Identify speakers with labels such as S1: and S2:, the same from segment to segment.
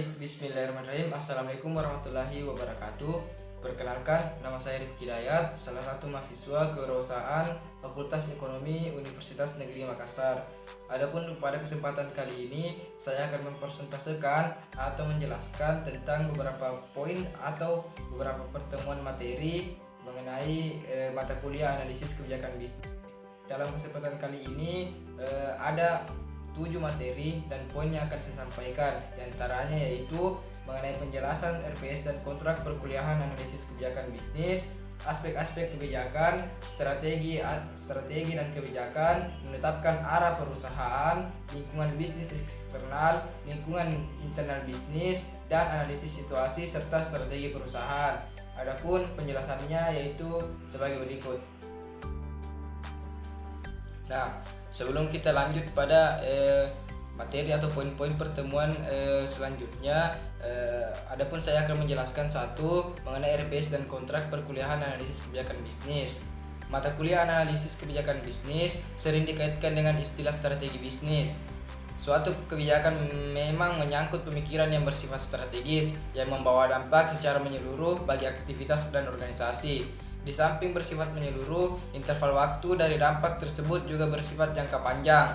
S1: Baik, bismillahirrahmanirrahim. Assalamualaikum warahmatullahi wabarakatuh. Perkenalkan, nama saya Rifki Dayat, salah satu mahasiswa kewirausahaan Fakultas Ekonomi Universitas Negeri Makassar. Adapun pada kesempatan kali ini, saya akan mempresentasikan atau menjelaskan tentang beberapa poin atau beberapa pertemuan materi mengenai mata kuliah analisis kebijakan bisnis. Dalam kesempatan kali ini ada 7 materi dan poin yang akan saya sampaikan, diantaranya yaitu mengenai penjelasan RPS dan kontrak perkuliahan analisis kebijakan bisnis, aspek-aspek kebijakan, strategi dan kebijakan, menetapkan arah perusahaan, lingkungan bisnis eksternal, lingkungan internal bisnis, dan analisis situasi serta strategi perusahaan. Adapun penjelasannya yaitu sebagai berikut. Nah, sebelum kita lanjut pada materi atau poin-poin pertemuan selanjutnya, adapun saya akan menjelaskan satu mengenai RPS dan kontrak perkuliahan analisis kebijakan bisnis. Mata kuliah analisis kebijakan bisnis sering dikaitkan dengan istilah strategi bisnis. Suatu kebijakan memang menyangkut pemikiran yang bersifat strategis yang membawa dampak secara menyeluruh bagi aktivitas dan organisasi. Di samping bersifat menyeluruh, interval waktu dari dampak tersebut juga bersifat jangka panjang.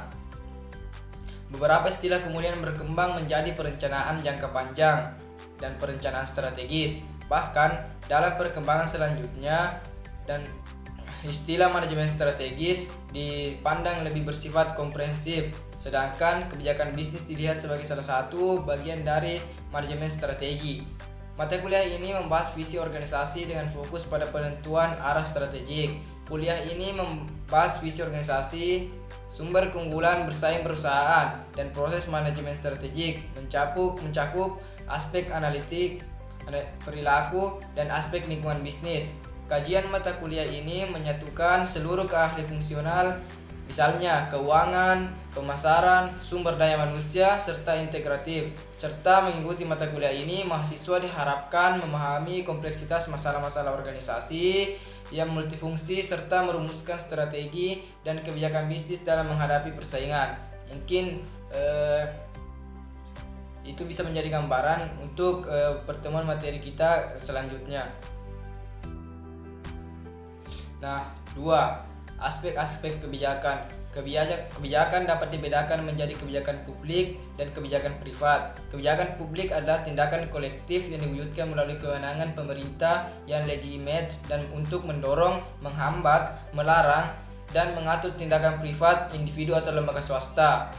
S1: Beberapa istilah kemudian berkembang menjadi perencanaan jangka panjang dan perencanaan strategis. Bahkan dalam perkembangan selanjutnya, dan istilah manajemen strategis dipandang lebih bersifat komprehensif, sedangkan kebijakan bisnis dilihat sebagai salah satu bagian dari manajemen strategi. Mata kuliah ini membahas visi organisasi dengan fokus pada penentuan arah strategik. Kuliah ini membahas visi organisasi, sumber keunggulan bersaing perusahaan, dan proses manajemen strategik, mencakup aspek analitik, perilaku, dan aspek lingkungan bisnis. Kajian mata kuliah ini menyatukan seluruh keahlian fungsional, misalnya keuangan, pemasaran, sumber daya manusia, serta integratif. Serta mengikuti mata kuliah ini, mahasiswa diharapkan memahami kompleksitas masalah-masalah organisasi yang multifungsi serta merumuskan strategi dan kebijakan bisnis dalam menghadapi persaingan. Mungkin itu bisa menjadi gambaran untuk pertemuan materi kita selanjutnya. Nah, 2. Aspek-aspek kebijakan. Kebijakan dapat dibedakan menjadi kebijakan publik dan kebijakan privat. Kebijakan publik adalah tindakan kolektif yang diwujudkan melalui kewenangan pemerintah yang legitimate dan untuk mendorong, menghambat, melarang, dan mengatur tindakan privat, individu atau lembaga swasta.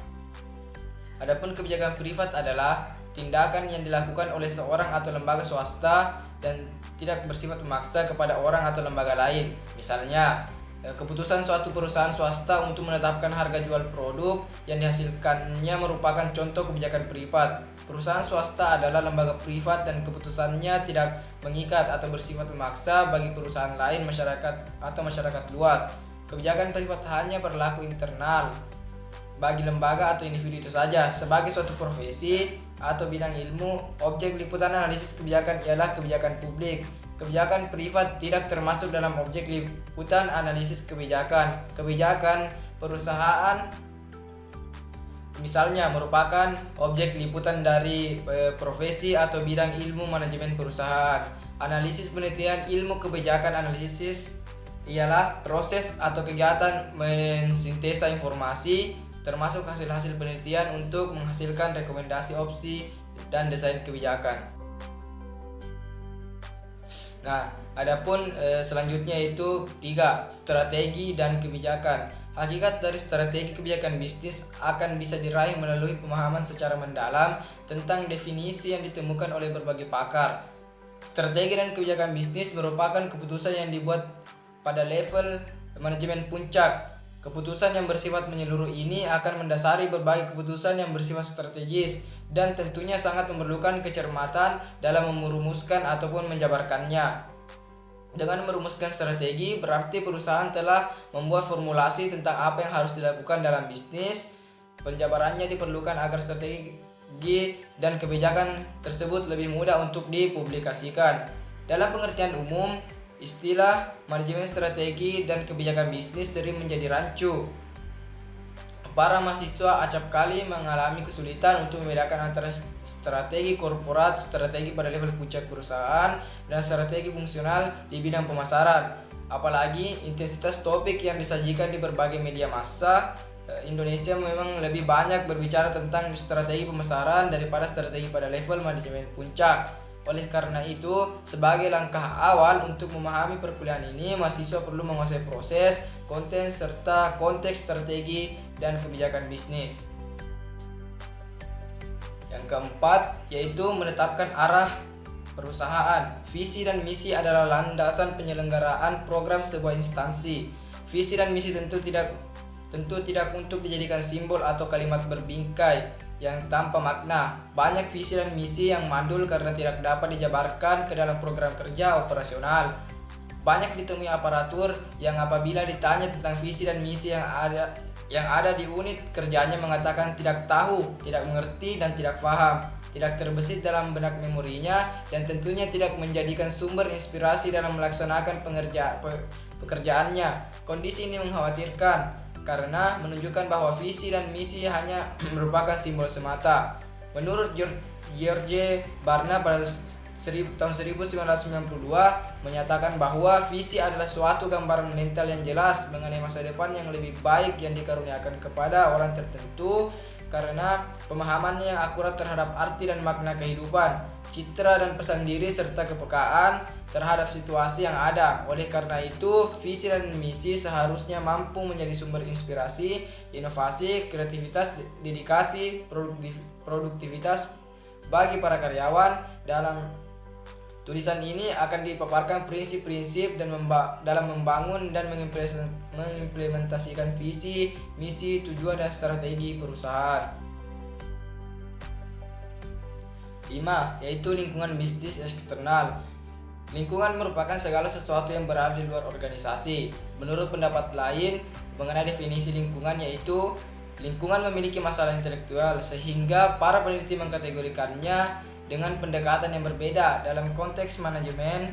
S1: Adapun kebijakan privat adalah tindakan yang dilakukan oleh seorang atau lembaga swasta dan tidak bersifat memaksa kepada orang atau lembaga lain. Misalnya, keputusan suatu perusahaan swasta untuk menetapkan harga jual produk yang dihasilkannya merupakan contoh kebijakan privat. Perusahaan swasta adalah lembaga privat dan keputusannya tidak mengikat atau bersifat memaksa bagi perusahaan lain, masyarakat luas. Kebijakan privat hanya berlaku internal bagi lembaga atau individu itu saja. Sebagai suatu profesi atau bidang ilmu, objek liputan analisis kebijakan ialah kebijakan publik. Kebijakan privat tidak termasuk dalam objek liputan analisis kebijakan. Kebijakan perusahaan misalnya merupakan objek liputan dari profesi atau bidang ilmu manajemen perusahaan. Analisis penelitian ilmu kebijakan analisis ialah proses atau kegiatan mensintesa informasi termasuk hasil-hasil penelitian untuk menghasilkan rekomendasi opsi dan desain kebijakan. Nah, adapun selanjutnya itu 3. Strategi dan kebijakan. Hakikat dari strategi kebijakan bisnis akan bisa diraih melalui pemahaman secara mendalam tentang definisi yang ditemukan oleh berbagai pakar. Strategi dan kebijakan bisnis merupakan keputusan yang dibuat pada level manajemen puncak. Keputusan yang bersifat menyeluruh ini akan mendasari berbagai keputusan yang bersifat strategis dan tentunya sangat memerlukan kecermatan dalam merumuskan ataupun menjabarkannya. Dengan merumuskan strategi berarti perusahaan telah membuat formulasi tentang apa yang harus dilakukan dalam bisnis. Penjabarannya diperlukan agar strategi dan kebijakan tersebut lebih mudah untuk dipublikasikan. Dalam pengertian umum, istilah manajemen strategi dan kebijakan bisnis sering menjadi rancu para mahasiswa acap kali mengalami kesulitan untuk membedakan antara strategi korporat, strategi pada level puncak perusahaan, dan strategi fungsional di bidang pemasaran. Apalagi intensitas topik yang disajikan di berbagai media massa, Indonesia memang lebih banyak berbicara tentang strategi pemasaran daripada strategi pada level manajemen puncak. Oleh karena itu, sebagai langkah awal untuk memahami perkuliahan ini, mahasiswa perlu menguasai proses, konten, serta konteks strategi dan kebijakan bisnis. Yang keempat, yaitu menetapkan arah perusahaan. Visi dan misi adalah landasan penyelenggaraan program sebuah instansi. Visi dan misi tentu tidak untuk dijadikan simbol atau kalimat berbingkai yang tanpa makna. Banyak visi dan misi yang mandul karena tidak dapat dijabarkan ke dalam program kerja operasional. Banyak ditemui aparatur yang apabila ditanya tentang visi dan misi yang ada di unit kerjanya mengatakan tidak tahu, tidak mengerti, dan tidak paham, tidak terbesit dalam benak memorinya, dan tentunya tidak menjadikan sumber inspirasi dalam melaksanakan pekerjaannya. Kondisi ini mengkhawatirkan karena menunjukkan bahwa visi dan misi hanya merupakan simbol semata. Menurut George Barna pada tahun 1992 menyatakan bahwa visi adalah suatu gambaran mental yang jelas mengenai masa depan yang lebih baik yang dikaruniakan kepada orang tertentu karena pemahamannya yang akurat terhadap arti dan makna kehidupan, citra dan pesan diri, serta kepekaan terhadap situasi yang ada. Oleh karena itu, visi dan misi seharusnya mampu menjadi sumber inspirasi, inovasi, kreativitas, dedikasi, produktivitas bagi para karyawan. Dalam tulisan ini akan dipaparkan prinsip-prinsip dan dalam membangun dan mengimplementasikan visi, misi, tujuan, dan strategi perusahaan. 5. Yaitu lingkungan bisnis eksternal. Lingkungan merupakan segala sesuatu yang berada di luar organisasi. Menurut pendapat lain mengenai definisi lingkungan, yaitu lingkungan memiliki masalah intelektual sehingga para peneliti mengkategorikannya dengan pendekatan yang berbeda. Dalam konteks manajemen,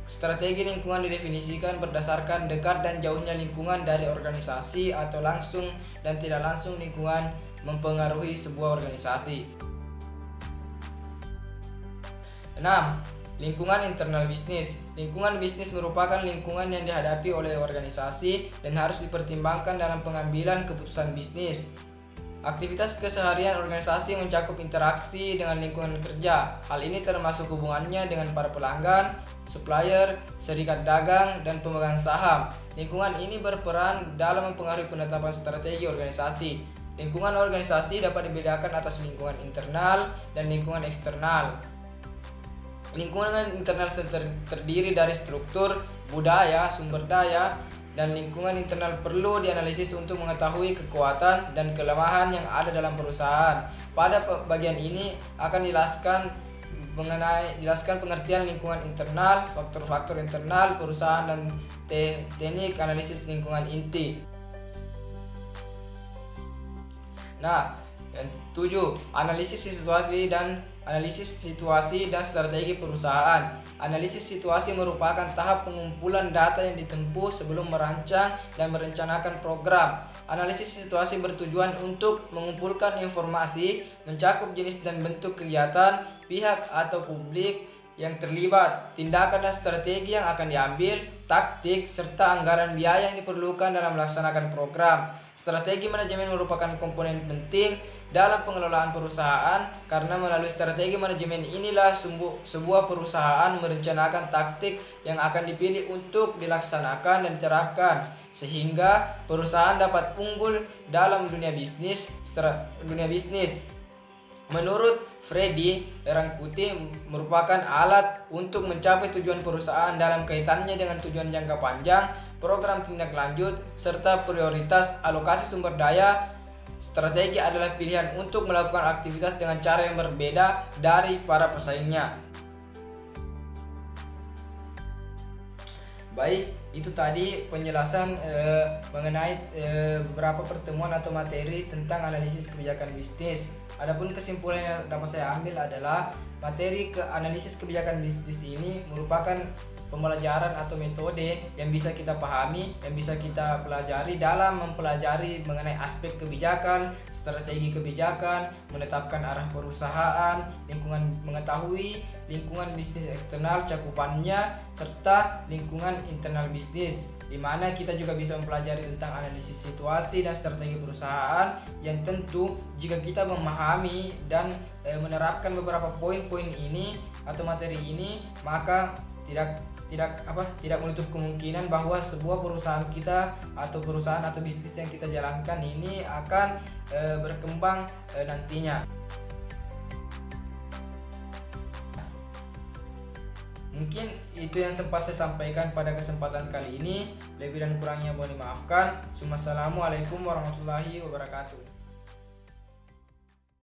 S1: strategi lingkungan didefinisikan berdasarkan dekat dan jauhnya lingkungan dari organisasi atau langsung dan tidak langsung lingkungan mempengaruhi sebuah organisasi. 6. Lingkungan internal bisnis. Lingkungan bisnis merupakan lingkungan yang dihadapi oleh organisasi dan harus dipertimbangkan dalam pengambilan keputusan bisnis. Aktivitas keseharian organisasi mencakup interaksi dengan lingkungan kerja. Hal ini termasuk hubungannya dengan para pelanggan, supplier, serikat dagang, dan pemegang saham. Lingkungan ini berperan dalam mempengaruhi penetapan strategi organisasi. Lingkungan organisasi dapat dibedakan atas lingkungan internal dan lingkungan eksternal. Lingkungan internal terdiri dari struktur, budaya, sumber daya, dan lingkungan internal perlu dianalisis untuk mengetahui kekuatan dan kelemahan yang ada dalam perusahaan. Pada bagian ini akan jelaskan pengertian lingkungan internal, faktor-faktor internal perusahaan, dan teknik analisis lingkungan inti. Nah, yang 7. Analisis situasi dan strategi perusahaan. Analisis situasi merupakan tahap pengumpulan data yang ditempuh sebelum merancang dan merencanakan program. Analisis situasi bertujuan untuk mengumpulkan informasi, mencakup jenis dan bentuk kegiatan, pihak atau publik yang terlibat, tindakan dan strategi yang akan diambil, taktik, serta anggaran biaya yang diperlukan dalam melaksanakan program. Strategi manajemen merupakan komponen penting dalam pengelolaan perusahaan karena melalui strategi manajemen inilah sebuah perusahaan merencanakan taktik yang akan dipilih untuk dilaksanakan dan diterapkan sehingga perusahaan dapat unggul dalam dunia bisnis. Menurut Freddy, Erang Putih merupakan alat untuk mencapai tujuan perusahaan dalam kaitannya dengan tujuan jangka panjang, program tindak lanjut, serta prioritas alokasi sumber daya. Strategi adalah pilihan untuk melakukan aktivitas dengan cara yang berbeda dari para pesaingnya. Baik, Itu tadi penjelasan mengenai beberapa pertemuan atau materi tentang analisis kebijakan bisnis. Adapun kesimpulan yang dapat saya ambil adalah materi analisis kebijakan bisnis ini merupakan pembelajaran atau metode yang bisa kita pahami, yang bisa kita pelajari dalam mempelajari mengenai aspek kebijakan, strategi kebijakan, menetapkan arah perusahaan, mengetahui lingkungan bisnis eksternal cakupannya, serta lingkungan internal bisnis, di mana kita juga bisa mempelajari tentang analisis situasi dan strategi perusahaan yang tentu jika kita memahami dan menerapkan beberapa poin-poin ini atau materi ini, maka tidak menutup kemungkinan bahwa sebuah perusahaan kita atau perusahaan atau bisnis yang kita jalankan ini akan berkembang nantinya. Mungkin itu yang sempat saya sampaikan pada kesempatan kali ini. Lebih dan kurangnya mohon dimaafkan. Wassalamualaikum warahmatullahi wabarakatuh.